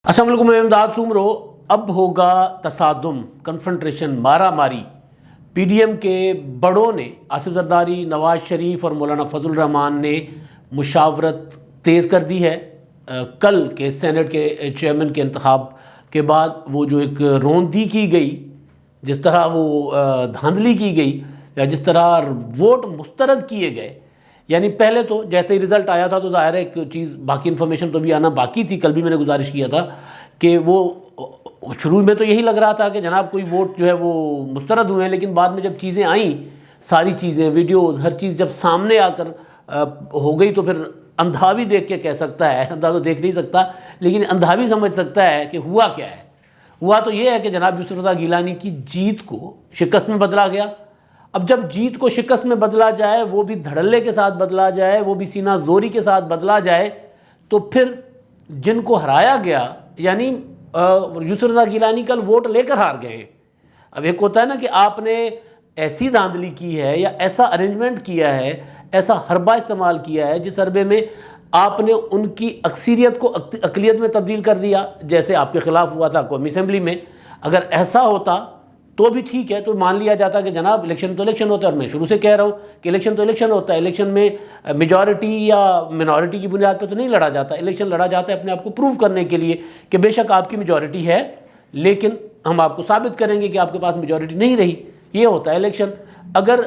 السلام علیکم، میں امداد سومرو۔ اب ہوگا تصادم، کنفرنٹریشن، مارا ماری۔ پی ڈی ایم کے بڑوں نے، آصف زرداری، نواز شریف اور مولانا فضل الرحمان نے مشاورت تیز کر دی ہے۔ کل کے سینٹ کے چیئرمین کے انتخاب کے بعد وہ جو ایک روندی کی گئی، جس طرح وہ دھاندلی کی گئی یا جس طرح ووٹ مسترد کیے گئے، یعنی پہلے تو جیسے ہی رزلٹ آیا تھا تو ظاہر ہے ایک چیز، باقی انفارمیشن تو بھی آنا باقی تھی۔ کل بھی میں نے گزارش کیا تھا کہ وہ شروع میں تو یہی لگ رہا تھا کہ جناب کوئی ووٹ جو ہے وہ مسترد ہوئے ہیں، لیکن بعد میں جب چیزیں آئیں، ساری چیزیں، ویڈیوز، ہر چیز جب سامنے آ کر ہو گئی تو پھر اندھا بھی دیکھ کے کہہ سکتا ہے، اندھا تو دیکھ نہیں سکتا لیکن اندھا بھی سمجھ سکتا ہے کہ ہوا کیا ہے۔ ہوا تو یہ ہے کہ جناب یوسف رضا گیلانی کی جیت کو شکست میں بدلا گیا۔ اب جب جیت کو شکست میں بدلا جائے، وہ بھی دھڑلے کے ساتھ بدلا جائے، وہ بھی سینہ زوری کے ساتھ بدلا جائے، تو پھر جن کو ہرایا گیا، یعنی یوسف رضا گیلانی کل ووٹ لے کر ہار گئے ہیں۔ اب ایک ہوتا ہے نا کہ آپ نے ایسی دھاندلی کی ہے یا ایسا ارینجمنٹ کیا ہے، ایسا حربہ استعمال کیا ہے جس حربے میں آپ نے ان کی اکثریت کو اقلیت میں تبدیل کر دیا، جیسے آپ کے خلاف ہوا تھا قومی اسمبلی میں۔ اگر ایسا ہوتا تو بھی ٹھیک ہے، تو مان لیا جاتا کہ جناب الیکشن تو الیکشن ہوتا ہے، اور میں شروع سے کہہ رہا ہوں کہ الیکشن تو الیکشن ہوتا ہے۔ الیکشن میں میجورٹی یا منورٹی کی بنیاد پہ تو نہیں لڑا جاتا، الیکشن لڑا جاتا ہے اپنے آپ کو پروو کرنے کے لیے کہ بے شک آپ کی میجورٹی ہے لیکن ہم آپ کو ثابت کریں گے کہ آپ کے پاس میجورٹی نہیں رہی۔ یہ ہوتا ہے الیکشن۔ اگر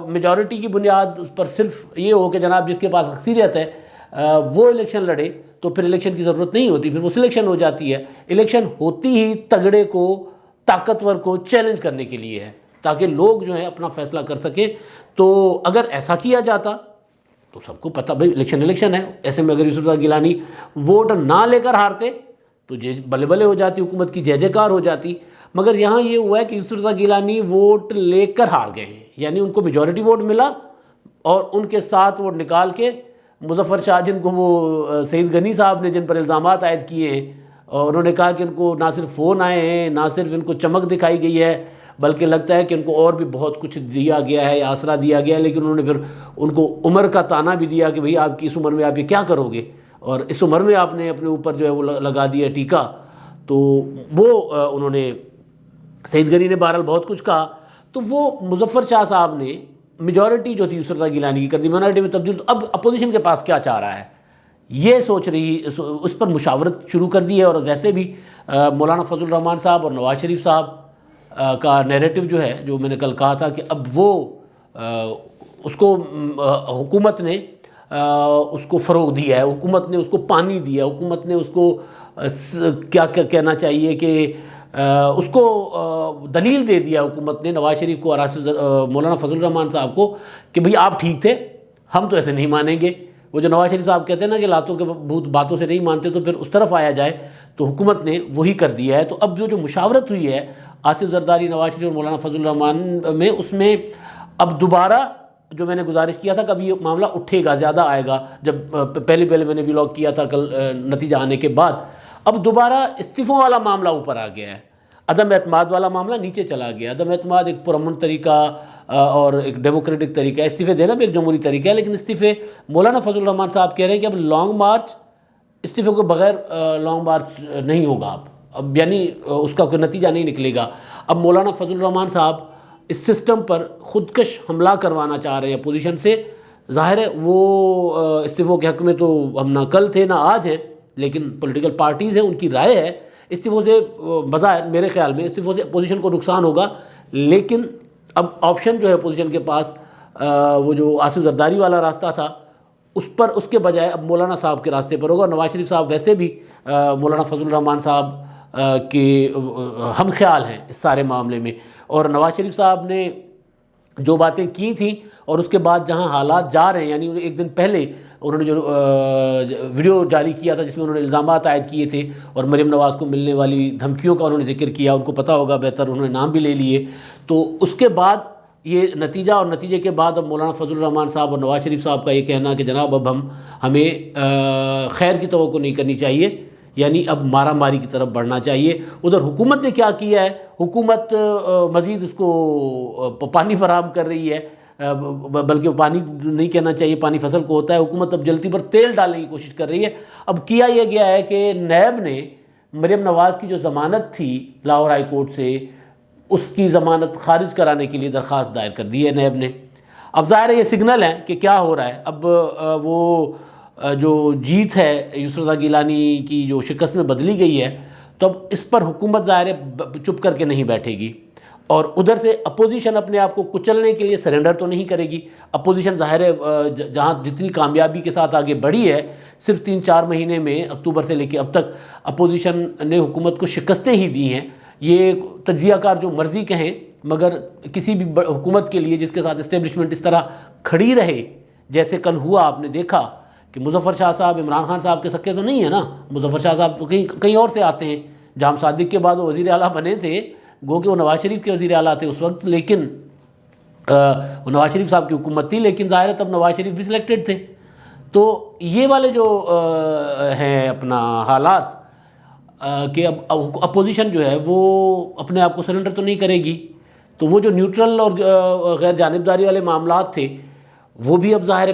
میجورٹی کی بنیاد پر صرف یہ ہو کہ جناب جس کے پاس اکثریت ہے وہ الیکشن لڑے، تو پھر الیکشن کی ضرورت نہیں ہوتی، پھر وہ سلیکشن ہو جاتی ہے۔ الیکشن ہوتی ہی تگڑے کو، طاقتور کو چیلنج کرنے کے لیے ہے، تاکہ لوگ جو ہیں اپنا فیصلہ کر سکیں۔ تو اگر ایسا کیا جاتا تو سب کو پتہ بھائی الیکشن ہے، ایسے میں اگر یوسف رضا گیلانی ووٹ نہ لے کر ہارتے تو بلے بلے ہو جاتی، حکومت کی جے جے کار ہو جاتی۔ مگر یہاں یہ ہوا ہے کہ یوسف رضا گیلانی ووٹ لے کر ہار گئے ہیں، یعنی ان کو میجورٹی ووٹ ملا اور ان کے ساتھ ووٹ نکال کے مظفر شاہ، جن کو وہ سعید غنی صاحب نے جن پر الزامات عائد کیے ہیں، اور انہوں نے کہا کہ ان کو نہ صرف فون آئے ہیں، نہ صرف ان کو چمک دکھائی گئی ہے، بلکہ لگتا ہے کہ ان کو اور بھی بہت کچھ دیا گیا ہے یا آسرا دیا گیا ہے، لیکن انہوں نے پھر ان کو عمر کا تانا بھی دیا کہ بھئی آپ کی اس عمر میں آپ یہ کیا کرو گے، اور اس عمر میں آپ نے اپنے اوپر جو ہے وہ لگا دیا ٹیکا۔ تو وہ انہوں نے، سعید غنی نے بہرحال بہت کچھ کہا، تو وہ مظفر شاہ صاحب نے میجورٹی جو تھی یوسف رضا گیلانی کی کر دی مائنارٹی میں تبدیل۔ تو اب اپوزیشن کے پاس کیا چاہ رہا ہے یہ سوچ رہی، اس پر مشاورت شروع کر دی ہے۔ اور ویسے بھی مولانا فضل الرحمان صاحب اور نواز شریف صاحب کا نیریٹو جو ہے، جو میں نے کل کہا تھا کہ اب وہ اس کو حکومت نے اس کو فروغ دیا ہے، حکومت نے اس کو پانی دیا، حکومت نے اس کو کیا کہنا چاہیے کہ اس کو دلیل دے دیا حکومت نے، نواز شریف کو اور مولانا فضل الرحمان صاحب کو، کہ بھئی آپ ٹھیک تھے، ہم تو ایسے نہیں مانیں گے۔ وہ جو نواز شریف صاحب کہتے ہیں نا کہ لاتوں کے بھوت باتوں سے نہیں مانتے، تو پھر اس طرف آیا جائے، تو حکومت نے وہی کر دیا ہے۔ تو اب جو مشاورت ہوئی ہے آصف زرداری، نواز شریف اور مولانا فضل الرحمان میں، اس میں اب دوبارہ جو میں نے گزارش کیا تھا کہ اب یہ معاملہ اٹھے گا، زیادہ آئے گا۔ جب پہلے میں نے ولاگ کیا تھا کل نتیجہ آنے کے بعد، اب دوبارہ استعفوں والا معاملہ اوپر آ گیا ہے، عدم اعتماد والا معاملہ نیچے چلا گیا۔ عدم اعتماد ایک پرامن طریقہ اور ایک ڈیموکریٹک طریقہ ہے، استعفے دینا بھی ایک جمہوری طریقہ ہے، لیکن استعفے مولانا فضل الرحمان صاحب کہہ رہے ہیں کہ اب لانگ مارچ، استعفے کے بغیر لانگ مارچ نہیں ہوگا اب یعنی اس کا کوئی نتیجہ نہیں نکلے گا۔ اب مولانا فضل الرحمان صاحب اس سسٹم پر خودکش حملہ کروانا چاہ رہے ہیں اپوزیشن سے۔ ظاہر ہے وہ استعفوں کے حق میں تو ہم نہ کل تھے نہ آج ہیں، لیکن پولیٹیکل پارٹیز ہیں، ان کی رائے ہے۔ استعفوں سے بظاہر میرے خیال میں استعفوں سے اپوزیشن کو نقصان ہوگا، لیکن اب آپشن جو ہے اپوزیشن کے پاس، وہ جو آصف زرداری والا راستہ تھا اس کے بجائے اب مولانا صاحب کے راستے پر ہوگا۔ نواز شریف صاحب ویسے بھی مولانا فضل الرحمان صاحب کے ہم خیال ہیں اس سارے معاملے میں، اور نواز شریف صاحب نے جو باتیں کی تھیں اور اس کے بعد جہاں حالات جا رہے ہیں، یعنی ایک دن پہلے انہوں نے جو ویڈیو جاری کیا تھا جس میں انہوں نے الزامات عائد کیے تھے اور مریم نواز کو ملنے والی دھمکیوں کا انہوں نے ذکر کیا، ان کو پتہ ہوگا بہتر، انہوں نے نام بھی لے لیے۔ تو اس کے بعد یہ نتیجہ، اور نتیجے کے بعد اب مولانا فضل الرحمان صاحب اور نواز شریف صاحب کا یہ کہنا کہ جناب اب ہمیں خیر کی توقع نہیں کرنی چاہیے، یعنی اب مارا ماری کی طرف بڑھنا چاہیے۔ ادھر حکومت نے کیا کیا ہے، حکومت مزید اس کو پانی فراہم کر رہی ہے، بلکہ پانی نہیں کہنا چاہیے، پانی فصل کو ہوتا ہے۔ حکومت اب جلتی پر تیل ڈالنے کی کوشش کر رہی ہے۔ اب کیا یہ گیا ہے کہ نیب نے مریم نواز کی جو ضمانت تھی لاہور ہائی کورٹ سے، اس کی ضمانت خارج کرانے کے لیے درخواست دائر کر دی ہے نیب نے۔ اب ظاہر ہے یہ سگنل ہے کہ کیا ہو رہا ہے۔ اب وہ جو جیت ہے یسر رضا گیلانی کی جو شکست میں بدلی گئی ہے، تو اب اس پر حکومت ظاہر ہے چپ کر کے نہیں بیٹھے گی، اور ادھر سے اپوزیشن اپنے آپ کو کچلنے کے لیے سرنڈر تو نہیں کرے گی۔ اپوزیشن ظاہر ہے جہاں جتنی کامیابی کے ساتھ آگے بڑھی ہے، صرف 3-4 مہینے میں اکتوبر سے لے کے اب تک اپوزیشن نے حکومت کو شکستیں ہی دی ہیں۔ یہ تجزیہ کار جو مرضی کہیں، مگر کسی بھی حکومت کے لیے جس کے ساتھ اسٹیبلشمنٹ اس طرح کھڑی رہے جیسے کل ہوا، آپ نے دیکھا کہ مظفر شاہ صاحب عمران خان صاحب کے سکے تو نہیں ہیں نا۔ مظفر شاہ صاحب تو کہیں اور سے آتے ہیں، جام صادق کے بعد وہ وزیر اعلیٰ بنے تھے، گو کہ وہ نواز شریف کے وزیر اعلیٰ تھے اس وقت، لیکن وہ نواز شریف صاحب کی حکومت تھی، لیکن ظاہر ہے تب نواز شریف بھی سلیکٹڈ تھے۔ تو یہ والے جو ہیں اپنا حالات کہ اب اپوزیشن جو ہے وہ اپنے آپ کو سرنڈر تو نہیں کرے گی، تو وہ جو نیوٹرل اور غیر جانبداری والے معاملات تھے وہ بھی اب ظاہر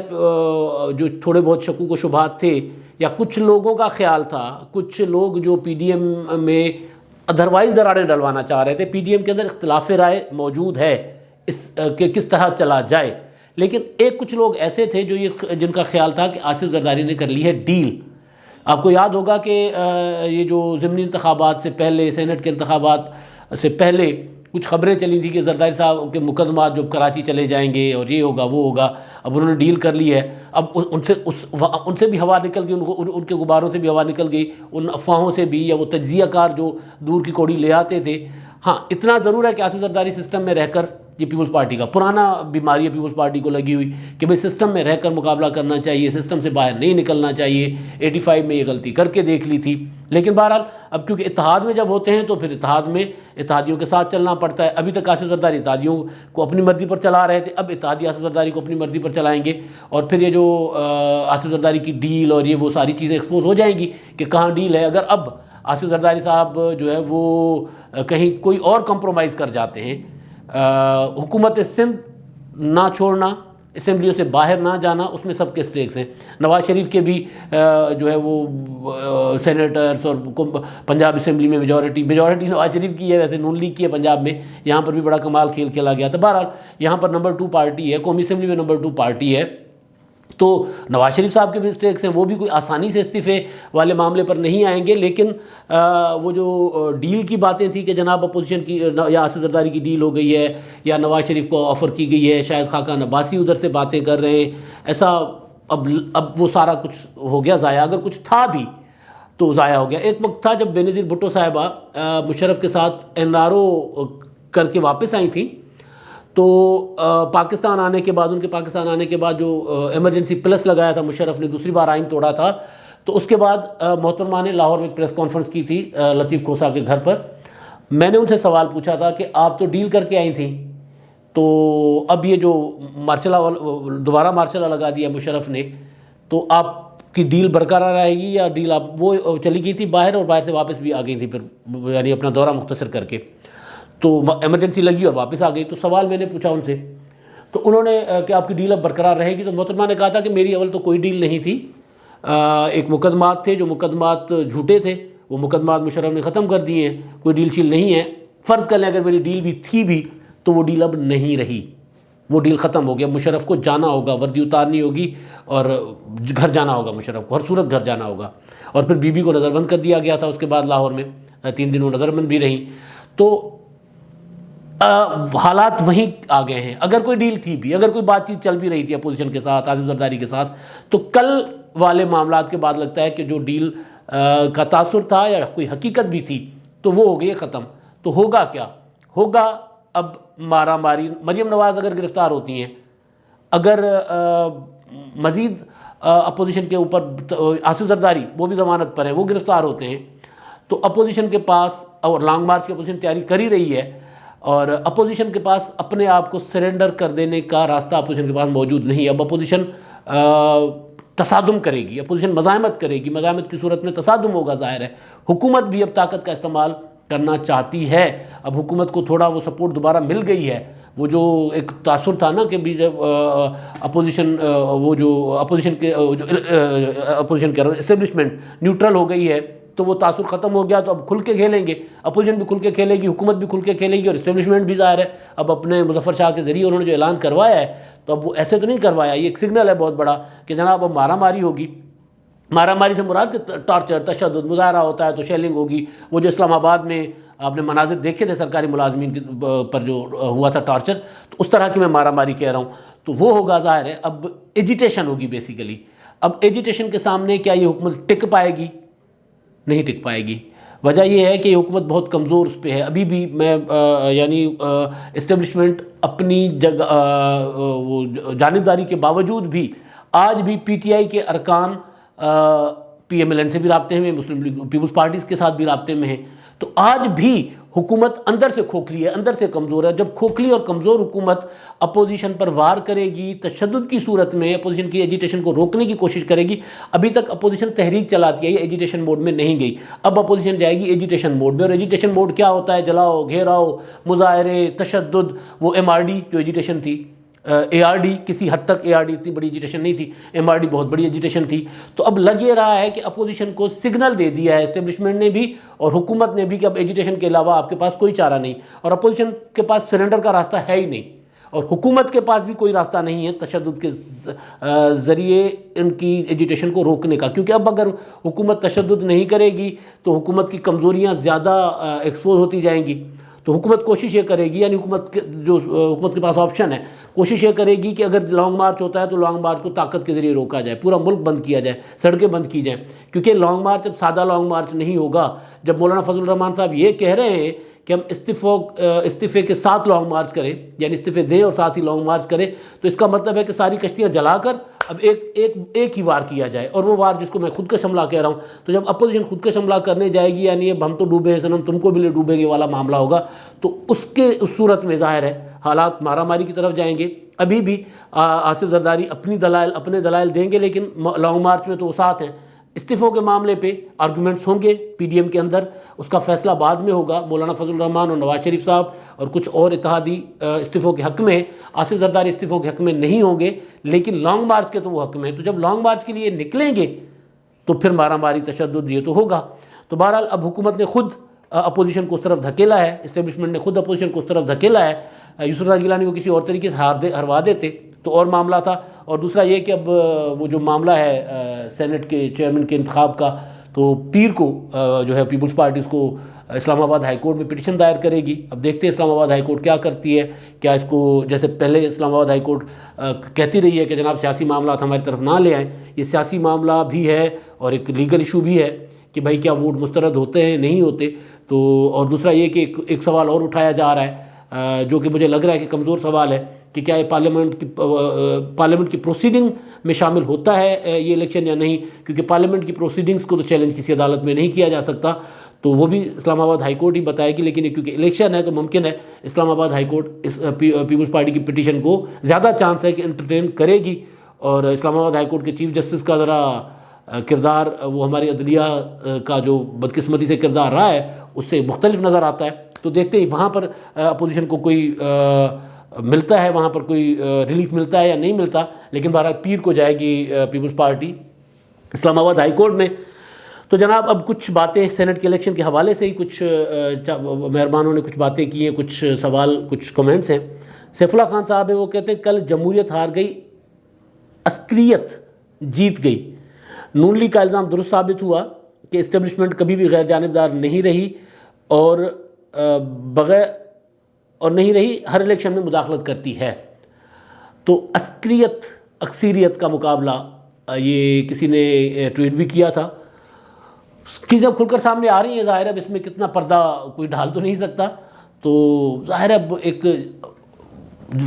جو تھوڑے بہت شکوک و شبہات تھے، یا کچھ لوگوں کا خیال تھا، کچھ لوگ جو پی ڈی ایم میں ادروائز دراڑیں ڈلوانا چاہ رہے تھے، پی ڈی ایم کے اندر اختلاف رائے موجود ہے اس کہ کس طرح چلا جائے، لیکن کچھ لوگ ایسے تھے جو جن کا خیال تھا کہ آصف زرداری نے کر لی ہے ڈیل۔ آپ کو یاد ہوگا کہ یہ جو ضمنی انتخابات سے پہلے، سینٹ کے انتخابات سے پہلے کچھ خبریں چلی تھیں کہ زرداری صاحب کے مقدمات جو کراچی چلے جائیں گے اور یہ ہوگا وہ ہوگا۔ اب انہوں نے ڈیل کر لی ہے، اب ان سے بھی ہوا نکل گئی، ان کے غباروں سے بھی ہوا نکل گئی، ان افواہوں سے بھی، یا وہ تجزیہ کار جو دور کی کوڑی لے آتے تھے۔ ہاں اتنا ضرور ہے کہ آصف زرداری سسٹم میں رہ کر، یہ پیپلز پارٹی کا پرانا بیماری ہے پیپلز پارٹی کو لگی ہوئی کہ بھئی سسٹم میں رہ کر مقابلہ کرنا چاہیے، سسٹم سے باہر نہیں نکلنا چاہیے۔ 85 میں یہ غلطی کر کے دیکھ لی تھی، لیکن بہرحال اب کیونکہ اتحاد میں جب ہوتے ہیں تو پھر اتحاد میں اتحادیوں کے ساتھ چلنا پڑتا ہے۔ ابھی تک آصف زرداری اتحادیوں کو اپنی مرضی پر چلا رہے تھے، اب اتحادی آصف زرداری کو اپنی مرضی پر چلائیں گے، اور پھر یہ جو آصف زرداری کی ڈیل اور یہ وہ ساری چیزیں ایکسپوز ہو جائیں گی کہ کہاں ڈیل ہے۔ اگر اب آصف زرداری صاحب جو ہے وہ کہیں کوئی اور کمپرومائز کر جاتے ہیں، حکومت سندھ نہ چھوڑنا، اسمبلیوں سے باہر نہ جانا، اس میں سب کے سٹیکس ہیں۔ نواز شریف کے بھی جو ہے وہ سینیٹرز اور پنجاب اسمبلی میں میجورٹی نواز شریف کی ہے، ویسے نون لیگ کی ہے پنجاب میں، یہاں پر بھی بڑا کمال کھیل کھیلا گیا تھا۔ بہرحال یہاں پر نمبر 2 پارٹی ہے، قومی اسمبلی میں نمبر 2 پارٹی ہے، تو نواز شریف صاحب کے بھی مسٹیکس ہیں، وہ بھی کوئی آسانی سے استعفے والے معاملے پر نہیں آئیں گے۔ لیکن وہ جو ڈیل کی باتیں تھیں کہ جناب اپوزیشن کی یا آصف زرداری کی ڈیل ہو گئی ہے، یا نواز شریف کو آفر کی گئی ہے، شاید خاقان عباسی ادھر سے باتیں کر رہے ہیں، ایسا اب وہ سارا کچھ ہو گیا ضائع، اگر کچھ تھا بھی تو ضائع ہو گیا۔ ایک وقت تھا جب بینظیر بھٹو صاحبہ مشرف کے ساتھ NRO کر کے واپس آئی تھیں، تو پاکستان آنے کے بعد، ان کے پاکستان آنے کے بعد جو ایمرجنسی پلس لگایا تھا مشرف نے، دوسری بار آئین توڑا تھا، تو اس کے بعد محترمہ نے لاہور میں ایک پریس کانفرنس کی تھی لطیف کھوسہ کے گھر پر۔ میں نے ان سے سوال پوچھا تھا کہ آپ تو ڈیل کر کے آئی تھیں، تو اب یہ جو دوبارہ مارشل لگا دیا مشرف نے، تو آپ کی ڈیل برقرار رہے گی یا ڈیل آپ وہ چلی گئی تھی باہر اور باہر سے واپس بھی آ گئی تھی پھر، یعنی اپنا دورہ مختصر کر کے، تو ایمرجنسی لگی اور واپس آ گئی۔ تو سوال میں نے پوچھا ان سے، تو انہوں نے کہ آپ کی ڈیل اب برقرار رہے گی، تو محترمہ نے کہا تھا کہ میری اول تو کوئی ڈیل نہیں تھی، ایک مقدمات تھے، جو مقدمات جھوٹے تھے، وہ مقدمات مشرف نے ختم کر دیے ہیں، کوئی ڈیل شیل نہیں ہے۔ فرض کر لیں اگر میری ڈیل بھی تھی بھی تو وہ ڈیل اب نہیں رہی، وہ ڈیل ختم ہو گیا، مشرف کو جانا ہوگا، وردی اتارنی ہوگی اور گھر جانا ہوگا، مشرف کو ہر صورت گھر جانا ہوگا۔ اور پھر بی بی کو نظر بند کر دیا گیا تھا اس کے بعد لاہور میں، 3 دن وہ نظر بند بھی رہیں۔ تو حالات وہیں آ گئے ہیں۔ اگر کوئی ڈیل تھی بھی، اگر کوئی بات چیت چل بھی رہی تھی اپوزیشن کے ساتھ، آصف زرداری کے ساتھ، تو کل والے معاملات کے بعد لگتا ہے کہ جو ڈیل کا تاثر تھا یا کوئی حقیقت بھی تھی تو وہ ہو گئی ختم۔ تو ہوگا کیا؟ ہوگا اب مارا ماری۔ مریم نواز اگر گرفتار ہوتی ہیں، اگر مزید اپوزیشن کے اوپر آصف زرداری وہ بھی ضمانت پر ہیں، وہ گرفتار ہوتے ہیں، تو اپوزیشن کے پاس، اور لانگ مارچ کی اپوزیشن تیاری کر ہی رہی ہے، اور اپوزیشن کے پاس اپنے آپ کو سرنڈر کر دینے کا راستہ اپوزیشن کے پاس موجود نہیں۔ اب اپوزیشن تصادم کرے گی، اپوزیشن مزاحمت کرے گی، مزاحمت کی صورت میں تصادم ہوگا، ظاہر ہے۔ حکومت بھی اب طاقت کا استعمال کرنا چاہتی ہے، اب حکومت کو تھوڑا وہ سپورٹ دوبارہ مل گئی ہے۔ وہ جو ایک تاثر تھا نا کہ اپوزیشن، وہ جو اپوزیشن کے اپوزیشن کہہ رہا ہوں اسٹیبلشمنٹ نیوٹرل ہو گئی ہے، تو وہ تاثر ختم ہو گیا، تو اب کھل کے کھیلیں گے، اپوزیشن بھی کھل کے کھیلے گی، حکومت بھی کھل کے کھیلے گی، اور اسٹیبلشمنٹ بھی ظاہر ہے اب اپنے مظفر شاہ کے ذریعے انہوں نے جو اعلان کروایا ہے، تو اب وہ ایسے تو نہیں کروایا، یہ ایک سگنل ہے بہت بڑا کہ جناب اب مارا ماری ہوگی۔ مارا ماری سے مراد کہ ٹارچر، تشدد، مظاہرہ ہوتا ہے تو شیلنگ ہوگی۔ وہ جو اسلام آباد میں آپ نے مناظر دیکھے تھے سرکاری ملازمین پر جو ہوا تھا ٹارچر، تو اس طرح کی میں مارا ماری کہہ رہا ہوں، تو وہ ہوگا ظاہر ہے۔ اب ایجیٹیشن ہوگی بیسیکلی۔ اب ایجیٹیشن کے سامنے کیا یہ حکومت ٹک پائے گی؟ نہیں ٹک پائے گی۔ وجہ یہ ہے کہ یہ حکومت بہت کمزور اس پہ ہے ابھی بھی۔ میں یعنی اسٹیبلشمنٹ اپنی وہ جانبداری کے باوجود بھی آج بھی پی ٹی آئی کے ارکان پی ایم ایل این سے بھی رابطے میں، مسلم لیگ پیپلز پارٹیز کے ساتھ بھی رابطے میں ہیں، تو آج بھی حکومت اندر سے کھوکھلی ہے، اندر سے کمزور ہے۔ جب کھوکھلی اور کمزور حکومت اپوزیشن پر وار کرے گی، تشدد کی صورت میں اپوزیشن کی ایجیٹیشن کو روکنے کی کوشش کرے گی، ابھی تک اپوزیشن تحریک چلاتی ہے، یہ ایجیٹیشن موڈ میں نہیں گئی، اب اپوزیشن جائے گی ایجیٹیشن موڈ میں۔ اور ایجیٹیشن موڈ کیا ہوتا ہے؟ جلاؤ، گھیراؤ، مظاہرے، تشدد۔ وہ ایم آر ڈی جو ایجیٹیشن تھی، اے آر ڈی کسی حد تک، اے آر ڈی اتنی بڑی ایجیٹیشن نہیں تھی، ایم آر ڈی بہت بڑی ایجیٹیشن تھی۔ تو اب لگ یہ رہا ہے کہ اپوزیشن کو سگنل دے دیا ہے اسٹیبلشمنٹ نے بھی اور حکومت نے بھی کہ اب ایجیٹیشن کے علاوہ آپ کے پاس کوئی چارہ نہیں، اور اپوزیشن کے پاس سرنڈر کا راستہ ہے ہی نہیں، اور حکومت کے پاس بھی کوئی راستہ نہیں ہے تشدد کے ذریعے ان کی ایجیٹیشن کو روکنے کا، کیونکہ اب اگر حکومت تشدد نہیں کرے گی تو حکومت کی کمزوریاں زیادہ ایکسپوز ہوتی جائیں گی۔ تو حکومت کوشش یہ کرے گی، یعنی حکومت کے پاس آپشن ہے، کوشش یہ کرے گی کہ اگر لانگ مارچ ہوتا ہے تو لانگ مارچ کو طاقت کے ذریعے روکا جائے، پورا ملک بند کیا جائے، سڑکیں بند کی جائیں، کیونکہ لانگ مارچ اب سادہ لانگ مارچ نہیں ہوگا۔ جب مولانا فضل الرحمان صاحب یہ کہہ رہے ہیں کہ ہم استعفے کے ساتھ لانگ مارچ کریں، یعنی استعفے دیں اور ساتھ ہی لانگ مارچ کریں، تو اس کا مطلب ہے کہ ساری کشتیاں جلا کر اب ایک ہی وار کیا جائے، اور وہ وار جس کو میں خودکش حملہ کہہ رہا ہوں۔ تو جب اپوزیشن خودکش حملہ کرنے جائے گی، یعنی اب ہم تو ڈوبے ہیں صنم تم کو بھی لے ڈوبے گے والا معاملہ ہوگا، تو اس صورت میں ظاہر ہے حالات مارا ماری کی طرف جائیں گے۔ ابھی بھی آصف زرداری اپنے دلائل دیں گے، لیکن لانگ مارچ میں تو وہ ساتھ ہیں۔ استعفوں کے معاملے پہ آرگومنٹس ہوں گے پی ڈی ایم کے اندر، اس کا فیصلہ بعد میں ہوگا۔ مولانا فضل الرحمان اور نواز شریف صاحب اور کچھ اور اتحادی استعفوں کے حق میں، آصف زرداری استعفوں کے حق میں نہیں ہوں گے، لیکن لانگ مارچ کے تو وہ حق میں ہیں۔ تو جب لانگ مارچ کے لیے نکلیں گے تو پھر مارا ماری، تشدد یہ تو ہوگا۔ تو بہرحال اب حکومت نے خود اپوزیشن کو اس طرف دھکیلا ہے، اسٹیبلشمنٹ نے خود اپوزیشن کو اس طرف دھکیلا ہے۔ یوسف رضا گیلانی کو کسی اور طریقے سے ہروا دیتے تو اور معاملہ تھا۔ اور دوسرا یہ کہ اب وہ جو معاملہ ہے سینٹ کے چیئرمین کے انتخاب کا، تو پیر کو جو ہے پیپلز پارٹیز کو اسلام آباد ہائی کورٹ میں پٹیشن دائر کرے گی۔ اب دیکھتے ہیں اسلام آباد ہائی کورٹ کیا کرتی ہے، کیا اس کو جیسے پہلے اسلام آباد ہائی کورٹ کہتی رہی ہے کہ جناب سیاسی معاملات ہماری طرف نہ لے آئیں، یہ سیاسی معاملہ بھی ہے اور ایک لیگل ایشو بھی ہے کہ بھائی کیا ووٹ مسترد ہوتے ہیں نہیں ہوتے۔ تو اور دوسرا یہ کہ ایک سوال اور اٹھایا جا رہا ہے جو کہ مجھے لگ رہا ہے کہ کمزور سوال ہے کہ کیا یہ پارلیمنٹ کی پروسیڈنگ میں شامل ہوتا ہے یہ الیکشن یا نہیں، کیونکہ پارلیمنٹ کی پروسیڈنگز کو تو چیلنج کسی عدالت میں نہیں کیا جا سکتا، تو وہ بھی اسلام آباد ہائی کورٹ ہی بتائے گی۔ لیکن کیونکہ الیکشن ہے تو ممکن ہے اسلام آباد ہائی کورٹ اس پیپلز پارٹی کی پٹیشن کو زیادہ چانس ہے کہ انٹرٹین کرے گی، اور اسلام آباد ہائی کورٹ کے چیف جسٹس کا ذرا کردار وہ ہماری عدلیہ کا جو بدقسمتی سے کردار رہا ہے اس سے مختلف نظر آتا ہے۔ تو دیکھتے ہیں وہاں پر اپوزیشن کو کوئی ملتا ہے، وہاں پر کوئی ریلیف ملتا ہے یا نہیں ملتا، لیکن بہرحال پیر کو جائے گی پیپلز پارٹی اسلام آباد ہائی کورٹ میں۔ تو جناب اب کچھ باتیں سینٹ کے الیکشن کے حوالے سے ہی کچھ مہربانوں نے کچھ باتیں کی ہیں، کچھ سوال، کچھ کمنٹس ہیں۔ سیف اللہ خان صاحب ہیں، وہ کہتے ہیں کل جمہوریت ہار گئی، عسکریت جیت گئی۔ نون لیگ کا الزام درست ثابت ہوا کہ اسٹیبلشمنٹ کبھی بھی غیر جانبدار نہیں رہی اور ہر الیکشن میں مداخلت کرتی ہے۔ تو عسکریت اکثریت کا مقابلہ، یہ کسی نے ٹویٹ بھی کیا تھا، چیزیں کھل کر سامنے آ رہی ہیں۔ ظاہر ہے اب اس میں کتنا پردہ کوئی ڈھال تو نہیں سکتا، تو ظاہر ہے اب ایک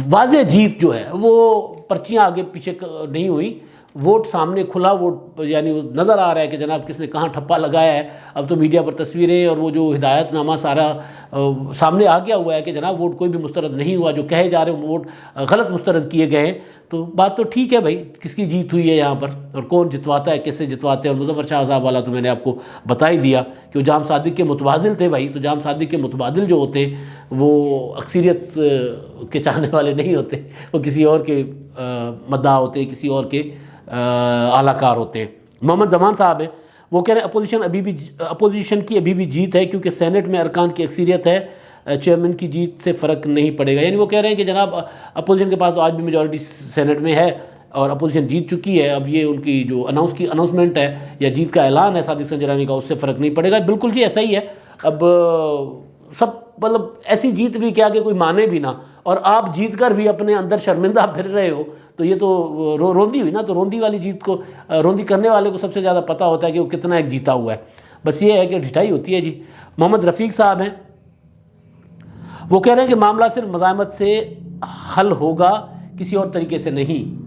واضح جیت جو ہے وہ پرچیاں آگے پیچھے نہیں ہوئی، ووٹ سامنے کھلا، ووٹ یعنی نظر آ رہا ہے کہ جناب کس نے کہاں ٹھپا لگایا ہے۔ اب تو میڈیا پر تصویریں اور وہ جو ہدایت نامہ سارا سامنے آ گیا ہوا ہے کہ جناب ووٹ کوئی بھی مسترد نہیں ہوا، جو کہے جا رہے ہیں ووٹ غلط مسترد کیے گئے ہیں۔ تو بات تو ٹھیک ہے بھائی، کس کی جیت ہوئی ہے یہاں پر اور کون جتواتا ہے، کیسے جتواتے ہیں۔ اور مظفر شاہ صاحب والا تو میں نے آپ کو بتا ہی دیا کہ وہ جام صادق کے متبادل تھے بھائی، تو جام صادق کے متبادل جو ہوتے ہیں وہ اکثریت کے چاہنے والے نہیں ہوتے، وہ کسی اور کے مداح ہوتے ہیں، کسی اور کے اعلیٰ کار ہوتے ہیں۔ محمد زمان صاحب ہیں، وہ کہہ رہے ہیں اپوزیشن کی ابھی بھی جیت ہے کیونکہ سینٹ میں ارکان کی اکثریت ہے، چیئرمین کی جیت سے فرق نہیں پڑے گا. یعنی وہ کہہ رہے ہیں کہ جناب اپوزیشن کے پاس تو آج بھی میجورٹی سینٹ میں ہے اور اپوزیشن جیت چکی ہے. اب یہ ان کی جو اناؤنسمنٹ ہے یا جیت کا اعلان ہے صادق سنجرانی کا، اس سے فرق نہیں پڑے گا. بالکل جی ایسا ہی ہے. اب سب مطلب ایسی جیت بھی کیا کہ کوئی مانے بھی نہ، اور آپ جیت کر بھی اپنے اندر شرمندہ پھر رہے ہو تو یہ تو روندی ہوئی نا. تو روندی والی جیت کو روندی کرنے والے کو سب سے زیادہ پتہ ہوتا ہے کہ وہ کتنا ایک جیتا ہوا ہے. بس یہ ہے کہ ڈھٹائی ہوتی ہے جی. محمد رفیق صاحب ہیں، وہ کہہ رہے ہیں کہ معاملہ صرف مزاحمت سے حل ہوگا، کسی اور طریقے سے نہیں.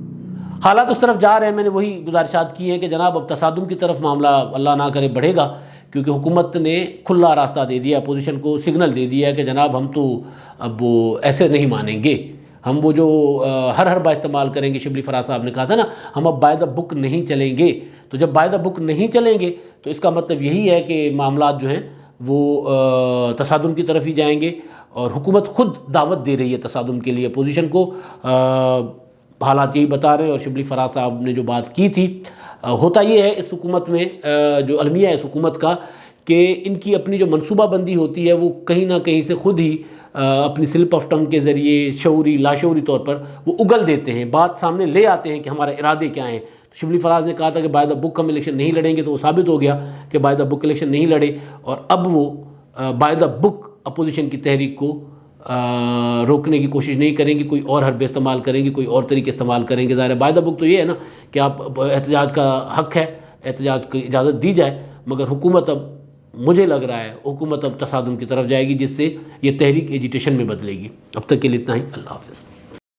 حالات اس طرف جا رہے ہیں. میں نے وہی گزارشات کی ہے کہ جناب اب تصادم کی طرف معاملہ اللہ نہ کرے بڑھے گا، کیونکہ حکومت نے کھلا راستہ دے دیا، اپوزیشن کو سگنل دے دیا کہ جناب ہم تو اب وہ ایسے نہیں مانیں گے. ہم وہ جو ہر با استعمال کریں گے، شبلی فراز صاحب نے کہا تھا نا، ہم اب بائی دا بک نہیں چلیں گے. تو جب بائی دا بک نہیں چلیں گے تو اس کا مطلب یہی ہے کہ معاملات جو ہیں وہ تصادم کی طرف ہی جائیں گے. اور حکومت خود دعوت دے رہی ہے تصادم کے لیے اپوزیشن کو. حالات یہی بتا رہے ہیں. اور شبلی فراز صاحب نے جو بات کی تھی، ہوتا یہ ہے اس حکومت میں، جو المیہ ہے اس حکومت کا، کہ ان کی اپنی جو منصوبہ بندی ہوتی ہے وہ کہیں نہ کہیں سے خود ہی اپنی سلپ آف ٹنگ کے ذریعے شعوری لاشعوری طور پر وہ اگل دیتے ہیں، بات سامنے لے آتے ہیں کہ ہمارے ارادے کیا ہیں. شبلی فراز نے کہا تھا کہ بائی دا بک ہم الیکشن نہیں لڑیں گے، تو وہ ثابت ہو گیا کہ بائی دا بک الیکشن نہیں لڑے. اور اب وہ بائی دا بک اپوزیشن کی تحریک کو روکنے کی کوشش نہیں کریں گے، کوئی اور حربے استعمال کریں گے، کوئی اور طریقے استعمال کریں گے. ظاہر ہے بائی دا بک تو یہ ہے نا کہ آپ احتجاج کا حق ہے، احتجاج کی اجازت دی جائے، مگر حکومت اب مجھے لگ رہا ہے حکومت اب تصادم کی طرف جائے گی، جس سے یہ تحریک ایجیٹیشن میں بدلے گی. اب تک کے لیے اتنا ہی. اللہ حافظ.